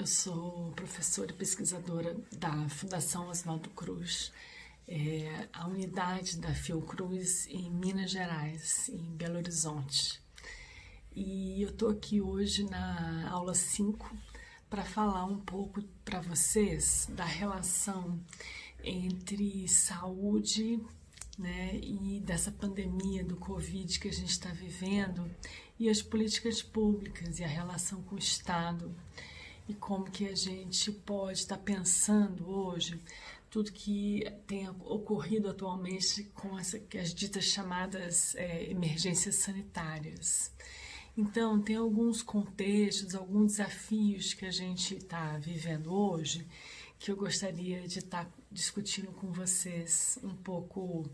Eu sou professora e pesquisadora da Fundação Oswaldo Cruz, a unidade da Fiocruz em Minas Gerais, em Belo Horizonte. E eu estou aqui hoje na aula 5 para falar um pouco para vocês da relação entre saúde, né, e dessa pandemia do Covid que a gente está vivendo e as políticas públicas e a relação com o Estado e como que a gente pode estar pensando hoje tudo que tem ocorrido atualmente com as ditas chamadas emergências sanitárias. Então, tem alguns contextos, alguns desafios que a gente está vivendo hoje que eu gostaria de estar discutindo com vocês um pouco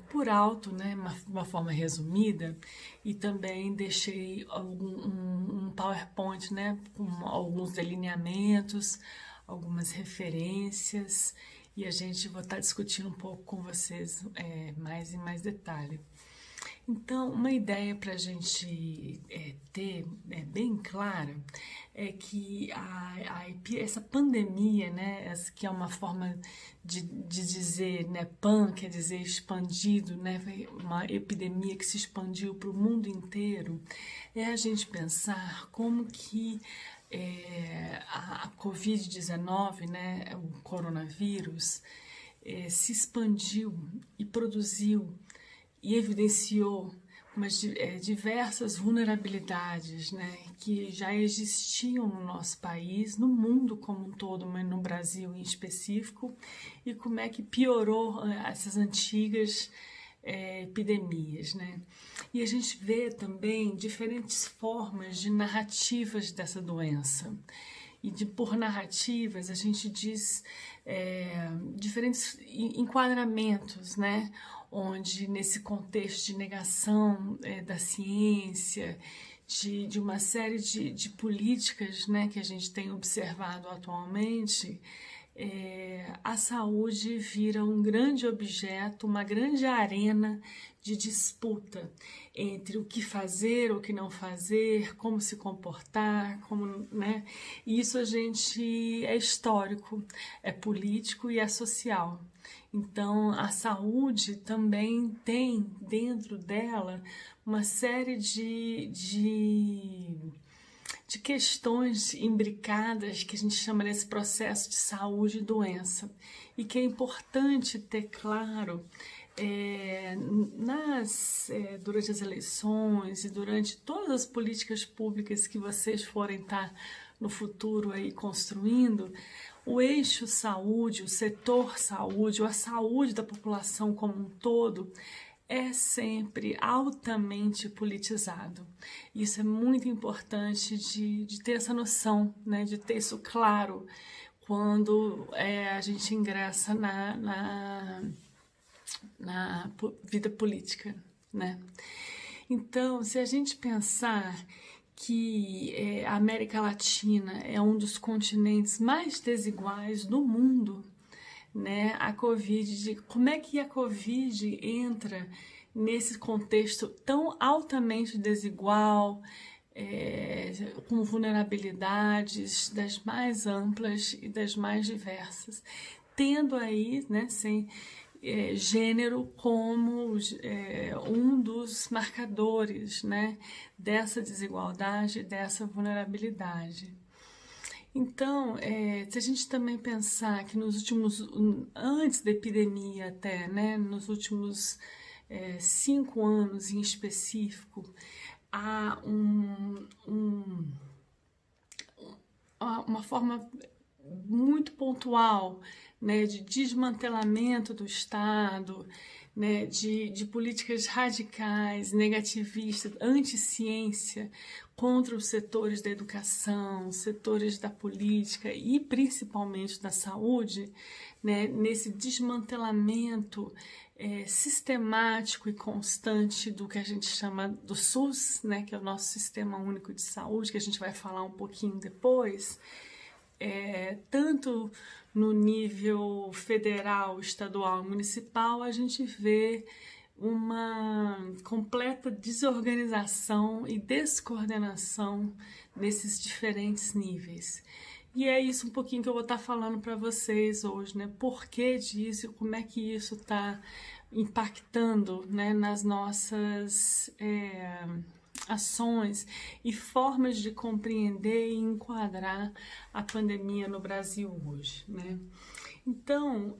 por alto, né, uma forma resumida, e também deixei um PowerPoint, né, com alguns delineamentos, algumas referências, e a gente vai estar discutindo um pouco com vocês mais em mais detalhe. Então, uma ideia para a gente ter bem clara é que essa pandemia, né, que é uma forma de dizer, né, pan quer dizer expandido, né, uma epidemia que se expandiu para o mundo inteiro, é a gente pensar como que a Covid-19, né, o coronavírus, se expandiu e produziu e evidenciou diversas vulnerabilidades, né, que já existiam no nosso país, no mundo como um todo, mas no Brasil em específico, e como é que piorou essas antigas epidemias, né? E a gente vê também diferentes formas de narrativas dessa doença. E por narrativas a gente diz diferentes enquadramentos, né? Onde nesse contexto de negação da ciência, de uma série de políticas, né, que a gente tem observado atualmente, a saúde vira um grande objeto, uma grande arena de disputa entre o que fazer, o que não fazer, como se comportar, né? E isso a gente é histórico, é político e é social. Então, a saúde também tem dentro dela uma série de questões imbricadas que a gente chama desse processo de saúde e doença, e que é importante ter claro durante as eleições e durante todas as políticas públicas que vocês forem estar no futuro aí construindo, o eixo saúde, o setor saúde, ou a saúde da população como um todo, é sempre altamente politizado. Isso é muito importante de ter essa noção, né, de ter isso claro quando a gente ingressa na vida política, né? Então, se a gente pensar que a América Latina é um dos continentes mais desiguais do mundo, né? Como é que a Covid entra nesse contexto tão altamente desigual, com vulnerabilidades das mais amplas e das mais diversas, tendo aí, né, gênero como um dos marcadores, né, dessa desigualdade, dessa vulnerabilidade. Então, se a gente também pensar que antes da epidemia até, né, nos últimos 5 anos em específico, há uma forma muito pontual, né, de desmantelamento do Estado, né, de políticas radicais, negativistas, anti-ciência, contra os setores da educação, setores da política e principalmente da saúde, né, nesse desmantelamento sistemático e constante do que a gente chama do SUS, né, que é o nosso Sistema Único de Saúde, que a gente vai falar um pouquinho depois, tanto no nível federal, estadual e municipal, a gente vê uma completa desorganização e descoordenação nesses diferentes níveis. E é isso um pouquinho que eu vou estar falando para vocês hoje, né? Por que disso e como é que isso está impactando, né, nas nossas ações e formas de compreender e enquadrar a pandemia no Brasil hoje, né? Então,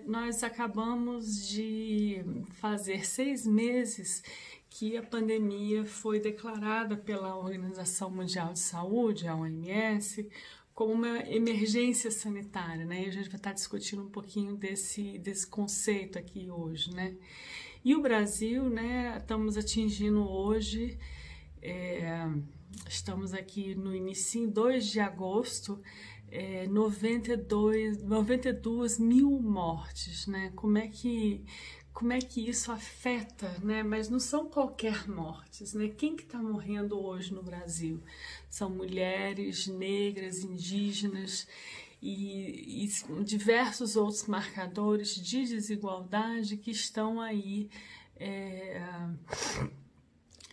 nós acabamos de fazer 6 meses que a pandemia foi declarada pela Organização Mundial de Saúde, a OMS, como uma emergência sanitária, né? E a gente vai estar discutindo um pouquinho desse conceito aqui hoje, né? E o Brasil, né, estamos atingindo hoje, estamos aqui no início, 2 de agosto, 92 mil mortes, né? Como é que isso afeta, né? Mas não são qualquer mortes, né? Quem que está morrendo hoje no Brasil? São mulheres negras, indígenas e diversos outros marcadores de desigualdade que estão aí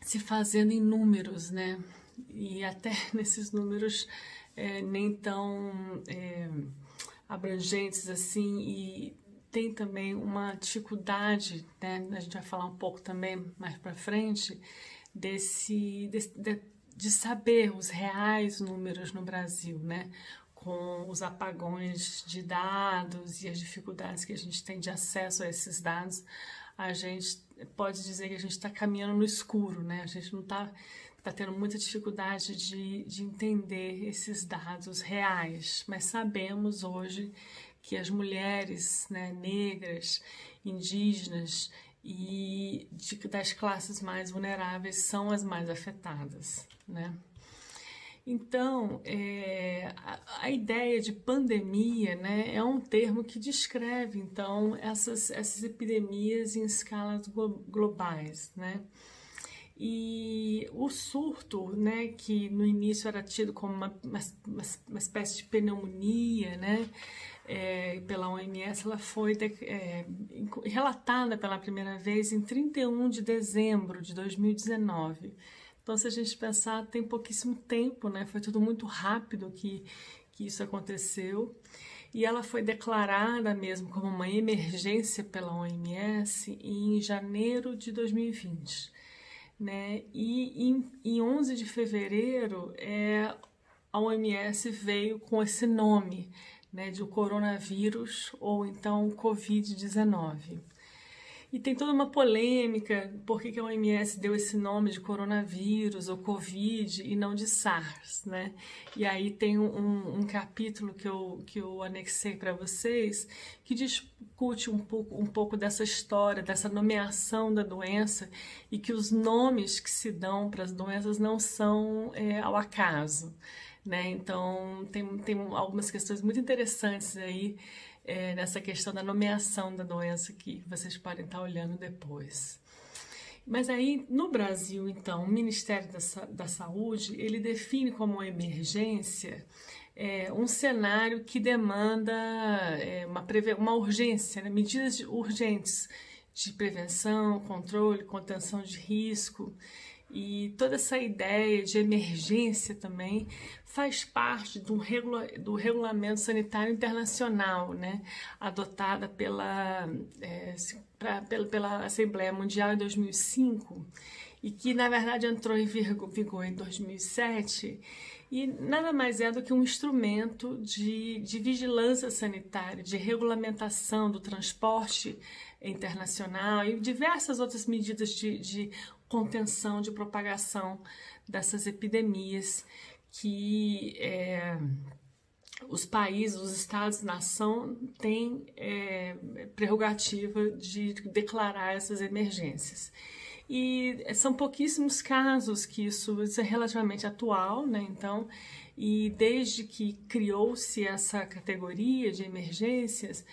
se fazendo em números, né? E até nesses números nem tão abrangentes assim, e tem também uma dificuldade, né? A gente vai falar um pouco também mais para frente de saber os reais números no Brasil, né? Com os apagões de dados e as dificuldades que a gente tem de acesso a esses dados, a gente pode dizer que a gente está caminhando no escuro, né? A gente não está tendo muita dificuldade de entender esses dados reais, mas sabemos hoje que as mulheres, né, negras, indígenas e das classes mais vulneráveis são as mais afetadas, né? Então, a ideia de pandemia, né, é um termo que descreve, então, essas epidemias em escalas globais, né? E o surto, né, que no início era tido como uma espécie de pneumonia, né, pela OMS, ela foi relatada pela primeira vez em 31 de dezembro de 2019. Então, se a gente pensar, tem pouquíssimo tempo, né? Foi tudo muito rápido que isso aconteceu. E ela foi declarada mesmo como uma emergência pela OMS em janeiro de 2020. Né? E em 11 de fevereiro, a OMS veio com esse nome, né, de coronavírus ou então Covid-19. E tem toda uma polêmica por que a OMS deu esse nome de coronavírus ou Covid e não de SARS, né? E aí tem um capítulo que eu anexei para vocês que discute um pouco dessa história, dessa nomeação da doença e que os nomes que se dão para as doenças não são ao acaso, né? Então tem algumas questões muito interessantes aí nessa questão da nomeação da doença que vocês podem estar olhando depois. Mas aí, no Brasil, então, o Ministério da Saúde, ele define como emergência um cenário que demanda uma urgência, né? Medidas urgentes de prevenção, controle, contenção de risco. E toda essa ideia de emergência também faz parte do Regulamento Sanitário Internacional, né, adotada pela Assembleia Mundial em 2005 e que, na verdade, entrou em vigor em 2007 e nada mais é do que um instrumento de vigilância sanitária, de regulamentação do transporte internacional e diversas outras medidas de contenção, de propagação dessas epidemias que os países, os estados-nação têm prerrogativa de declarar essas emergências. E são pouquíssimos casos que isso é relativamente atual, né? Então, e desde que criou-se essa categoria de emergências,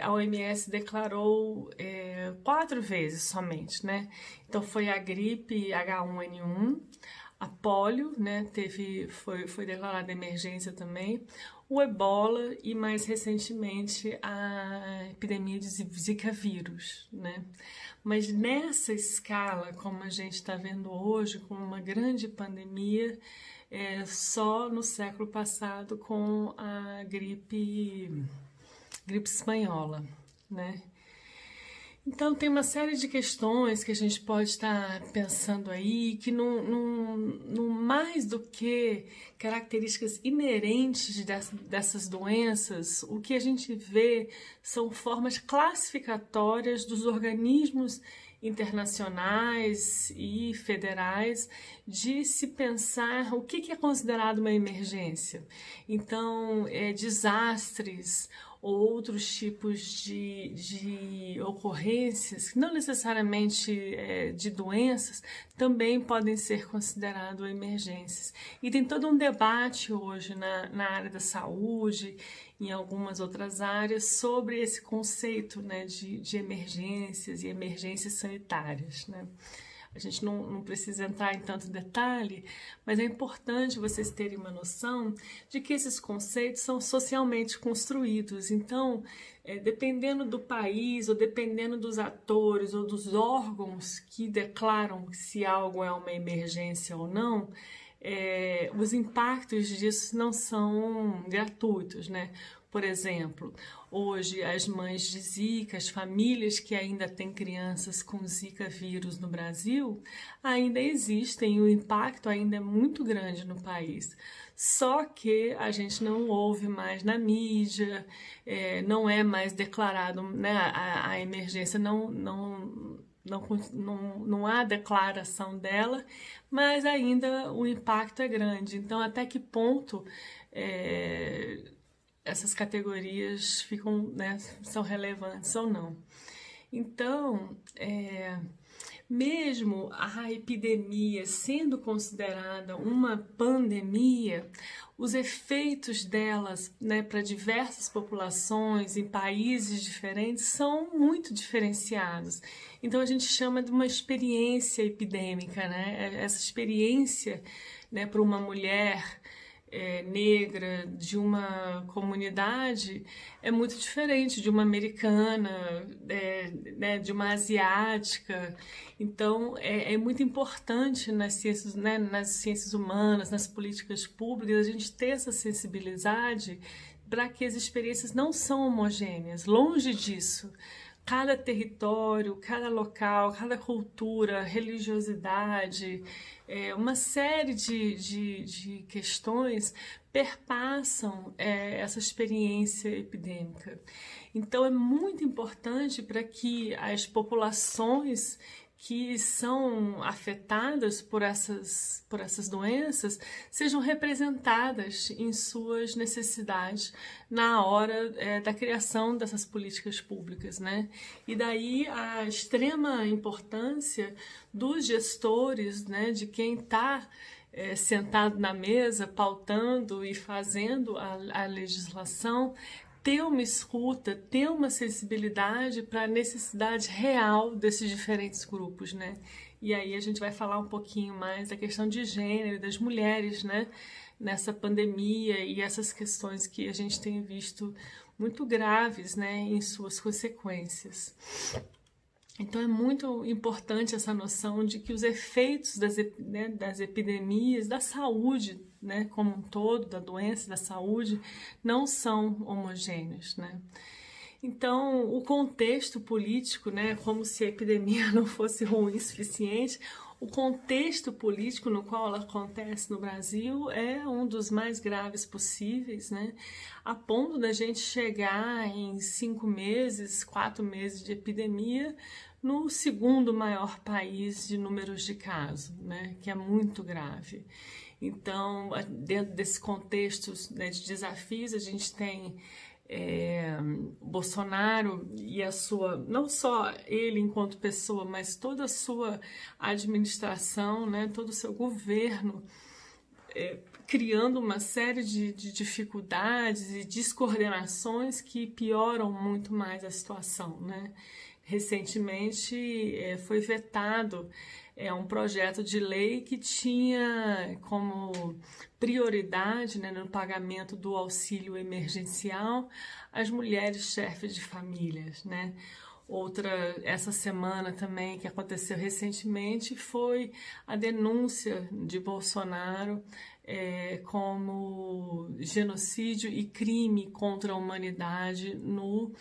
a OMS declarou 4 vezes somente, né? Então foi a gripe H1N1, a polio, né? Foi declarada emergência também, o ebola e, mais recentemente, a epidemia de Zika vírus, né? Mas nessa escala, como a gente está vendo hoje, com uma grande pandemia, só no século passado com a gripe espanhola, né? Então, tem uma série de questões que a gente pode estar pensando aí, que não mais do que características inerentes dessas doenças, o que a gente vê são formas classificatórias dos organismos internacionais e federais de se pensar o que é considerado uma emergência. Então, desastres, outros tipos de ocorrências, não necessariamente de doenças, também podem ser consideradas emergências. E tem todo um debate hoje na área da saúde, em algumas outras áreas, sobre esse conceito, né, de emergências e emergências sanitárias, né? A gente não precisa entrar em tanto detalhe, mas é importante vocês terem uma noção de que esses conceitos são socialmente construídos. Então, dependendo do país, ou dependendo dos atores ou dos órgãos que declaram se algo é uma emergência ou não, os impactos disso não são gratuitos, né? Por exemplo, hoje as mães de Zika, as famílias que ainda têm crianças com Zika vírus no Brasil, ainda existem e o impacto ainda é muito grande no país. Só que a gente não ouve mais na mídia, não é mais declarado, né, a emergência não há declaração dela, mas ainda o impacto é grande. Então, até que ponto essas categorias ficam, né, são relevantes ou não? Então, mesmo a epidemia sendo considerada uma pandemia, os efeitos delas, né, para diversas populações em países diferentes são muito diferenciados. Então a gente chama de uma experiência epidêmica, né? Essa experiência, né, para uma mulher negra de uma comunidade é muito diferente de uma americana, né, de uma asiática. Então, é muito importante nas ciências, né, nas ciências humanas, nas políticas públicas, a gente ter essa sensibilidade para que as experiências não são homogêneas. Longe disso. Cada território, cada local, cada cultura, religiosidade, uma série de questões perpassam essa experiência epidêmica. Então, é muito importante para que as populações que são afetadas por essas doenças sejam representadas em suas necessidades na hora da criação dessas políticas públicas, né? E daí a extrema importância dos gestores, né, de quem está sentado na mesa, pautando e fazendo a legislação, ter uma escuta, ter uma sensibilidade para a necessidade real desses diferentes grupos, né? E aí a gente vai falar um pouquinho mais da questão de gênero, das mulheres, né? Nessa pandemia e essas questões que a gente tem visto muito graves, né? Em suas consequências. Então é muito importante essa noção de que os efeitos das epidemias, da saúde, né, como um todo, da doença, da saúde, não são homogêneos, né? Então, o contexto político, né, como se a epidemia não fosse ruim o suficiente, o contexto político no qual ela acontece no Brasil é um dos mais graves possíveis, né? A ponto da gente chegar em 5 meses, 4 meses de epidemia no segundo maior país de números de casos, né? Que é muito grave. Então, dentro desse contexto, né, de desafios, a gente tem Bolsonaro e a sua, não só ele enquanto pessoa, mas toda a sua administração, né, todo o seu governo, criando uma série de dificuldades e descoordenações que pioram muito mais a situação, né? recentemente foi vetado um projeto de lei que tinha como prioridade, né, no pagamento do auxílio emergencial as mulheres chefes de famílias, né? Outra, essa semana também, que aconteceu recentemente, foi a denúncia de Bolsonaro como genocídio e crime contra a humanidade no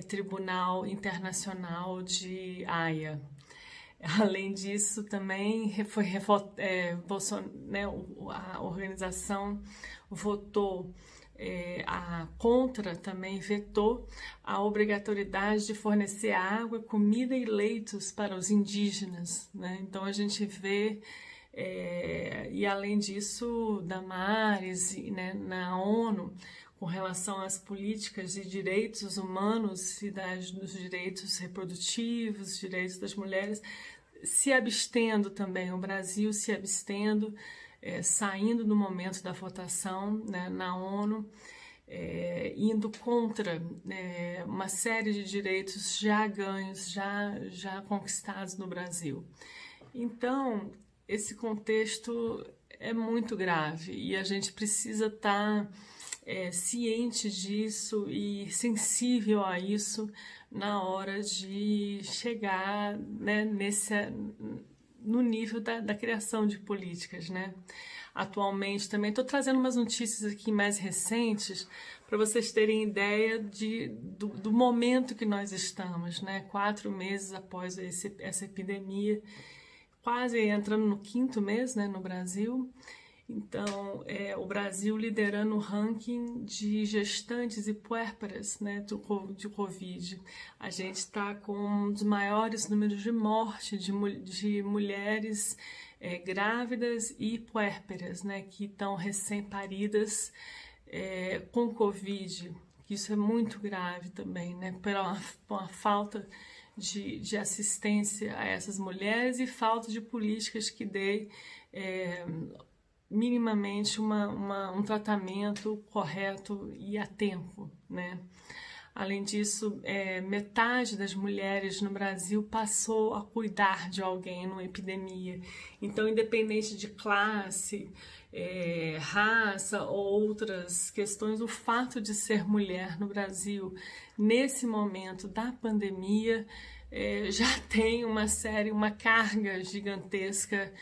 Tribunal Internacional de Haia. Além disso, também foi né, a organização votou também vetou a obrigatoriedade de fornecer água, comida e leitos para os indígenas, né? Então a gente vê e além disso, Damares, né, na ONU, com relação às políticas de direitos humanos e dos direitos reprodutivos, direitos das mulheres, se abstendo também, o Brasil se abstendo, saindo no momento da votação, né, na ONU, indo contra uma série de direitos já ganhos, já conquistados no Brasil. Então, esse contexto é muito grave e a gente precisa estar ciente disso e sensível a isso na hora de chegar, né, no nível da criação de políticas, né? Atualmente também estou trazendo umas notícias aqui mais recentes para vocês terem ideia do momento que nós estamos, né? 4 meses após essa epidemia, quase entrando no 5º mês, né, no Brasil. Então, o Brasil liderando o ranking de gestantes e puérperas, né, de Covid. A gente está com um dos maiores números de morte de mulheres grávidas e puérperas, né, que estão recém-paridas com Covid. Isso é muito grave também, né, pela falta de assistência a essas mulheres e falta de políticas que dê minimamente um tratamento correto e a tempo, né? Além disso, metade das mulheres no Brasil passou a cuidar de alguém numa epidemia. Então, independente de classe, raça ou outras questões, o fato de ser mulher no Brasil, nesse momento da pandemia, já tem uma carga gigantesca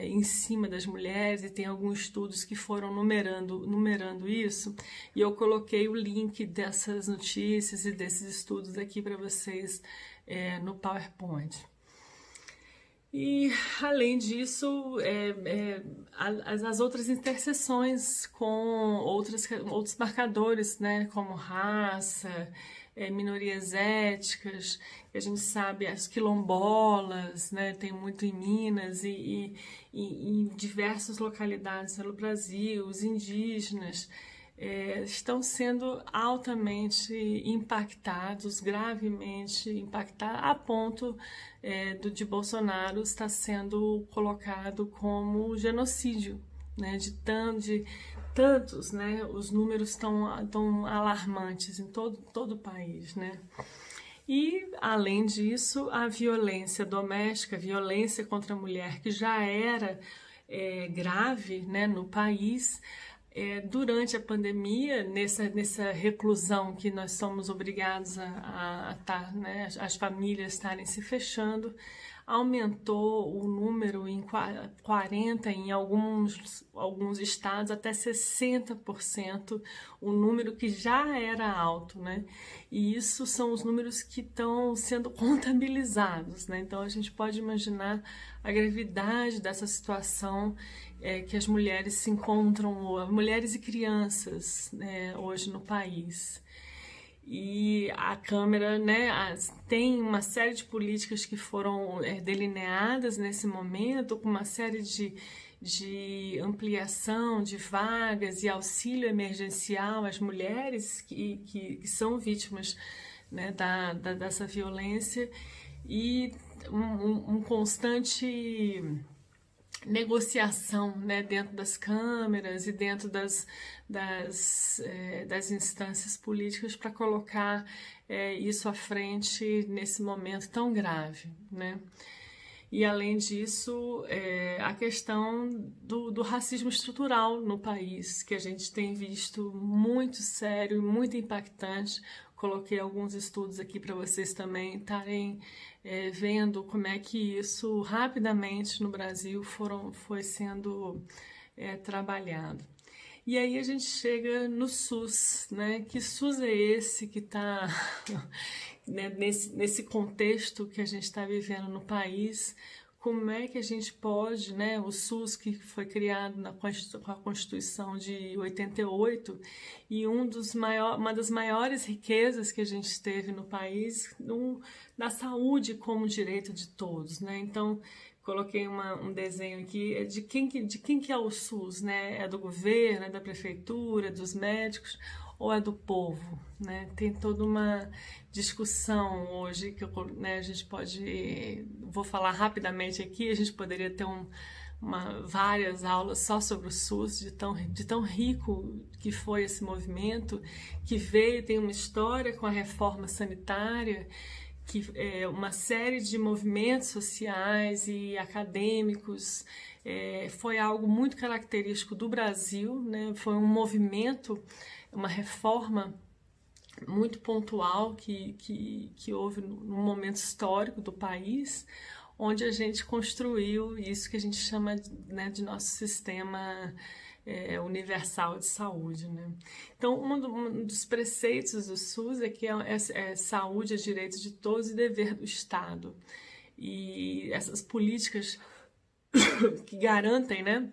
em cima das mulheres, e tem alguns estudos que foram numerando isso, e eu coloquei o link dessas notícias e desses estudos aqui para vocês no PowerPoint. E, além disso, as outras interseções com outros marcadores, né, como raça, minorias étnicas, que a gente sabe, as quilombolas, né, tem muito em Minas e em diversas localidades pelo Brasil, os indígenas, estão sendo altamente impactados, gravemente impactados, a ponto de Bolsonaro estar sendo colocado como genocídio, né, de tantos, né, os números estão alarmantes em todo o país, né. E, além disso, a violência doméstica, a violência contra a mulher, que já era grave, né, no país, durante a pandemia, nessa reclusão que nós somos obrigados a estar, né, as famílias estarem se fechando, aumentou o número em 40%, em alguns estados até 60%, o número que já era alto, né? E isso são os números que estão sendo contabilizados, né? Então a gente pode imaginar a gravidade dessa situação que as mulheres se encontram, mulheres e crianças, né, hoje no país. E a Câmara, né, tem uma série de políticas que foram delineadas nesse momento, com uma série de ampliação de vagas e auxílio emergencial às mulheres que são vítimas, né, dessa violência, e um constante negociação, né, dentro das câmeras e dentro das instâncias políticas para colocar isso à frente nesse momento tão grave, né? E, além disso, a questão do racismo estrutural no país, que a gente tem visto muito sério e muito impactante. Coloquei alguns estudos aqui para vocês também estarem vendo como é que isso rapidamente no Brasil foi sendo trabalhado. E aí a gente chega no SUS, né? Que SUS é esse que está né, nesse contexto que a gente está vivendo no país? Como é que a gente pode, né, o SUS que foi criado com a Constituição de 88 e uma das maiores riquezas que a gente teve no país, da saúde como direito de todos, né? Então, coloquei um desenho aqui de quem que é o SUS, né? É do governo, é da prefeitura, dos médicos ou é do povo, né? Tem toda uma discussão hoje que né, a gente pode, vou falar rapidamente aqui, a gente poderia ter várias aulas só sobre o SUS, de tão rico que foi esse movimento, que tem uma história com a reforma sanitária, que uma série de movimentos sociais e acadêmicos, foi algo muito característico do Brasil, né? Foi um movimento, uma reforma muito pontual que houve num momento histórico do país, onde a gente construiu isso que a gente chama, né, de nosso sistema universal de saúde, né? Então, um dos preceitos do SUS é que saúde é direito de todos e dever do Estado. E essas políticas que garantem, né,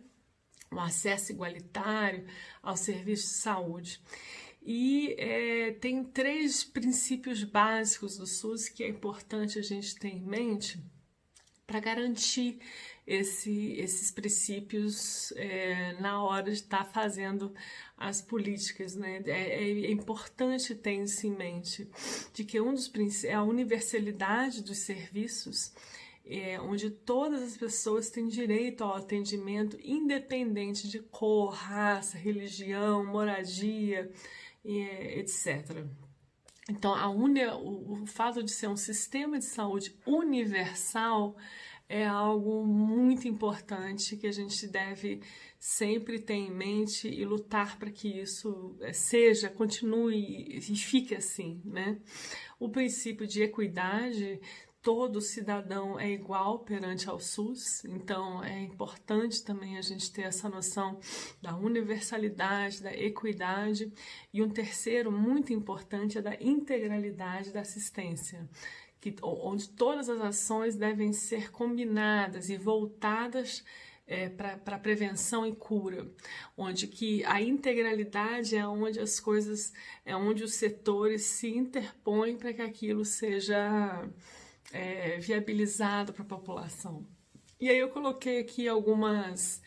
o acesso igualitário ao serviço de saúde. E tem 3 princípios básicos do SUS que é importante a gente ter em mente para garantir esses princípios na hora de estar fazendo as políticas, né? É importante ter isso em mente, de que um dos princípios é a universalidade dos serviços, onde todas as pessoas têm direito ao atendimento, independente de cor, raça, religião, moradia, etc. Então, o fato de ser um sistema de saúde universal é algo muito importante que a gente deve sempre ter em mente e lutar para que isso continue e fique assim, né? O princípio de equidade, todo cidadão é igual perante ao SUS, então é importante também a gente ter essa noção da universalidade, da equidade, e um terceiro muito importante é da integralidade da assistência, onde todas as ações devem ser combinadas e voltadas para prevenção e cura, onde que a integralidade é onde as coisas, é onde os setores se interpõem para que aquilo seja viabilizado para a população. E aí eu coloquei aqui alguns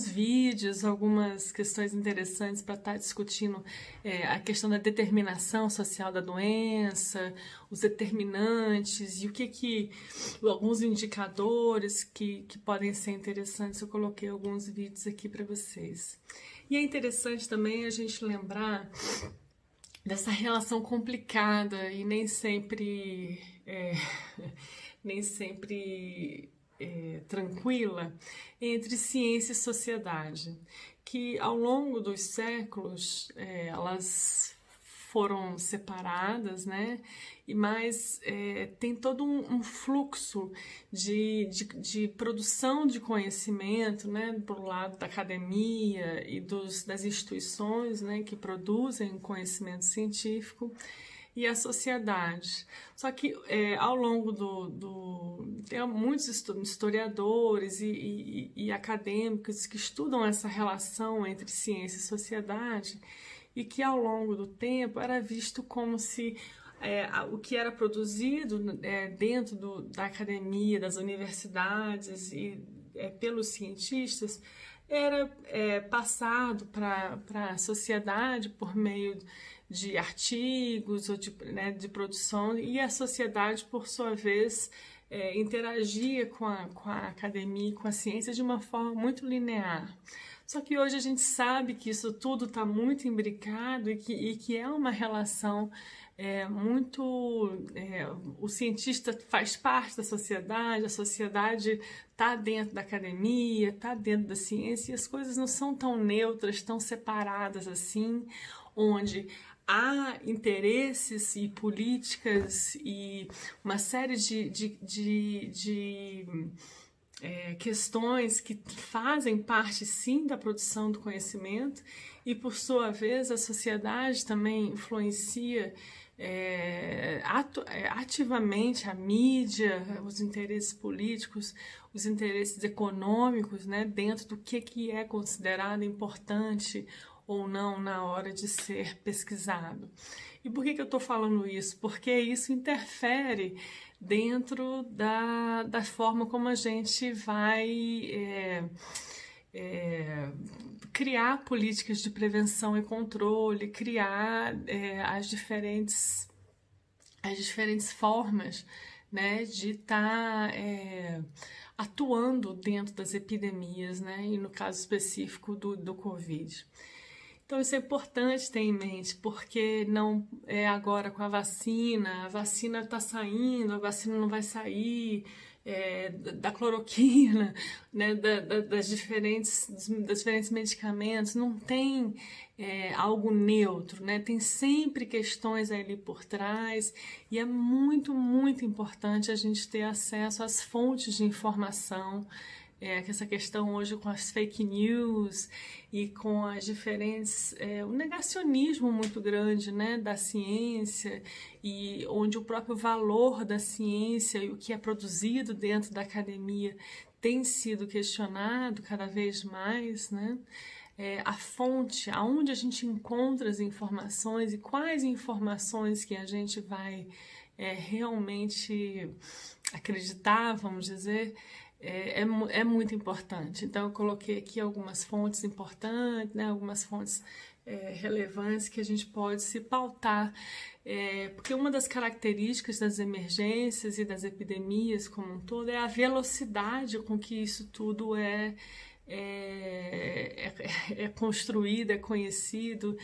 vídeos, algumas questões interessantes para estar discutindo a questão da determinação social da doença, os determinantes e alguns indicadores que podem ser interessantes. Eu coloquei alguns vídeos aqui para vocês. E é interessante também a gente lembrar dessa relação complicada e nem sempre tranquila entre ciência e sociedade, que ao longo dos séculos elas foram separadas, né? Mas tem todo um fluxo de produção de conhecimento, né? Por lado da academia e das instituições, né? Que produzem conhecimento científico, e a sociedade. Só que ao longo tem muitos historiadores e acadêmicos que estudam essa relação entre ciência e sociedade, e que ao longo do tempo era visto como se o que era produzido dentro da academia, das universidades e pelos cientistas era passado para a sociedade por meio de artigos ou de produção, e a sociedade, por sua vez, interagia com a academia, com a ciência de uma forma muito linear. Só que hoje a gente sabe que isso tudo está muito imbricado e que é uma relação muito... o cientista faz parte da sociedade, a sociedade está dentro da academia, está dentro da ciência, e as coisas não são tão neutras, tão separadas assim, onde há interesses e políticas e uma série de questões que fazem parte, sim, da produção do conhecimento e, por sua vez, a sociedade também influencia ativamente a mídia, os interesses políticos, os interesses econômicos, né, dentro do que é considerado importante ou não na hora de ser pesquisado. E por que eu estou falando isso? Porque isso interfere dentro da forma como a gente vai criar políticas de prevenção e controle, criar as diferentes formas, né, de estar atuando dentro das epidemias, né, e no caso específico do Covid. Então isso é importante ter em mente, porque não é agora com a vacina está saindo, a vacina não vai sair, da cloroquina, né, dos diferentes medicamentos, não tem algo neutro, né, tem sempre questões ali por trás e é muito, muito importante a gente ter acesso às fontes de informação, que essa questão hoje com as fake news e com as diferentes... o negacionismo muito grande, né, da ciência, e onde o próprio valor da ciência e o que é produzido dentro da academia tem sido questionado cada vez mais, né? A fonte, aonde a gente encontra as informações e quais informações que a gente vai realmente acreditar, vamos dizer, é muito importante. Então eu coloquei aqui algumas fontes importantes, né, algumas fontes relevantes que a gente pode se pautar, porque uma das características das emergências e das epidemias como um todo é a velocidade com que isso tudo é construído, é conhecido,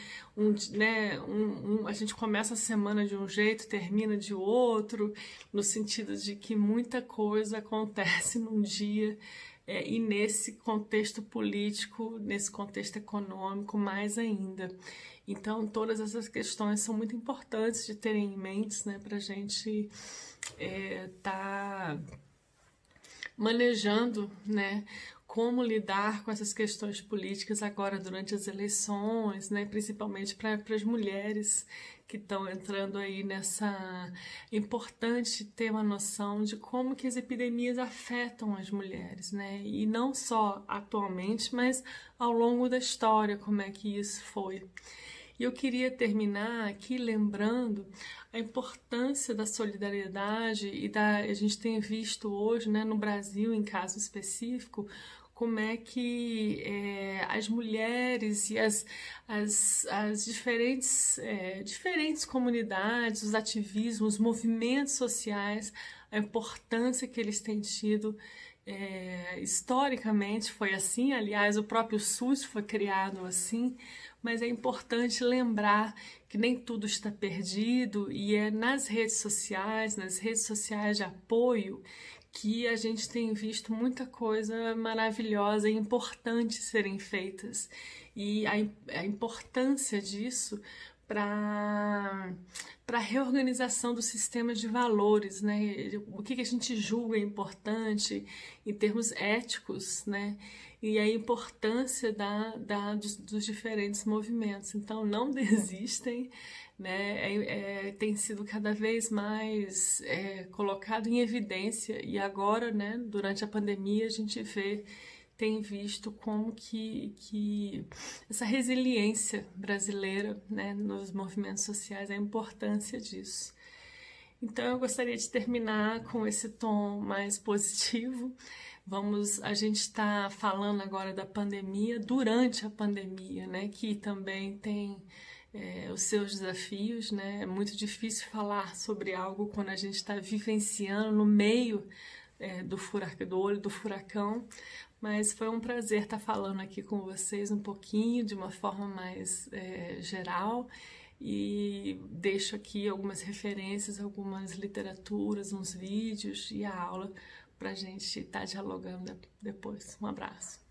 a gente começa a semana de um jeito, termina de outro, no sentido de que muita coisa acontece num dia, e nesse contexto político, nesse contexto econômico, mais ainda. Então, todas essas questões são muito importantes de terem em mente, né, para a gente tá manejando, né, como lidar com essas questões políticas agora durante as eleições, né, principalmente para as mulheres que estão entrando aí nessa... É importante ter uma noção de como que as epidemias afetam as mulheres, né, e não só atualmente, mas ao longo da história, como é que isso foi. E eu queria terminar aqui lembrando a importância da solidariedade a gente tem visto hoje, né, no Brasil, em caso específico, como é que as mulheres e as diferentes comunidades, os ativismos, os movimentos sociais, a importância que eles têm tido. Historicamente foi assim, aliás, o próprio SUS foi criado assim, mas é importante lembrar que nem tudo está perdido e é nas redes sociais de apoio, que a gente tem visto muita coisa maravilhosa e importante serem feitas. E a importância disso para a reorganização do sistema de valores, né? O que a gente julga importante em termos éticos, né? E a importância dos diferentes movimentos. Então, não desistem, né? Tem sido cada vez mais colocado em evidência, e agora, né, durante a pandemia, a gente tem visto como que essa resiliência brasileira, né, nos movimentos sociais, a importância disso. Então eu gostaria de terminar com esse tom mais positivo. A gente está falando agora da pandemia, durante a pandemia, né, que também tem os seus desafios, né? É muito difícil falar sobre algo quando a gente está vivenciando no meio do olho do furacão, mas foi um prazer estar falando aqui com vocês um pouquinho, de uma forma mais geral, e deixo aqui algumas referências, algumas literaturas, uns vídeos e a aula para a gente estar dialogando depois. Um abraço.